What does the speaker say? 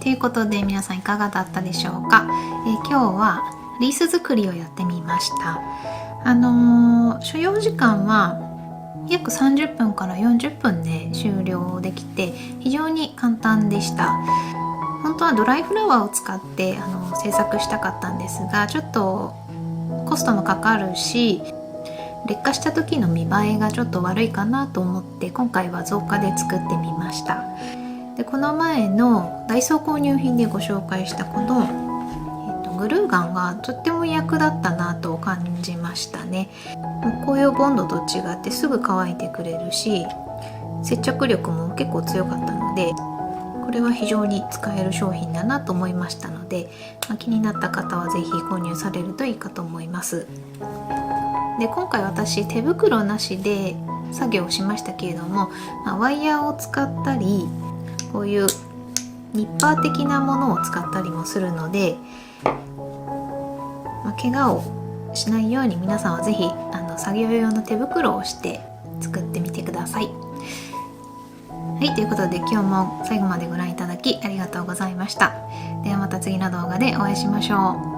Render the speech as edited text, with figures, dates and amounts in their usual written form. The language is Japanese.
ということで皆さんいかがだったでしょうか。今日はリース作りをやってみました。所要時間は約30分から40分で終了できて非常に簡単でした。本当はドライフラワーを使って制作したかったんですが、ちょっとコストもかかるし劣化した時の見栄えがちょっと悪いかなと思って今回は造花で作ってみました。でこの前のダイソー購入品でご紹介したこの、グルーガンがとっても役立ったなと感じましたね。紅葉ボンドと違ってすぐ乾いてくれるし接着力も結構強かったのでこれは非常に使える商品だなと思いましたので、気になった方は是非購入されるといいかと思います。で今回私手袋なしで作業をしましたけれども、ワイヤーを使ったりこういうニッパー的なものを使ったりもするので、怪我をしないように皆さんは是非作業用の手袋をして作ってみてください。はい、ということで今日も最後までご覧いただきありがとうございました。ではまた次の動画でお会いしましょう。